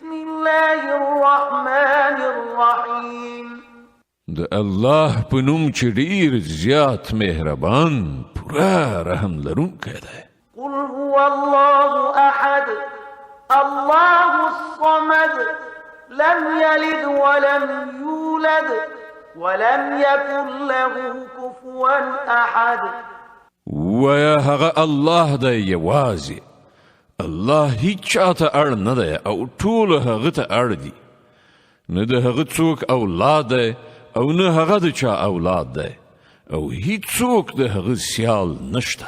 بسم الله الرحمن الرحيم د الله په نوم چې ډېر زیات مهربان پوره رحم لرونکی دی. قل هو الله أحد الله الصمد لم يلد ولم يولد ولم يكن له كفوا أحد. ویا هغه الله دی یوازې. الله هیڅ چاته اړ نه دی او ټول هغه ته اړ دي. نه د هغه څوک اولاد دی او نه هغه د چا اولاد دی او هیڅ څوک د هغه سیال نشته.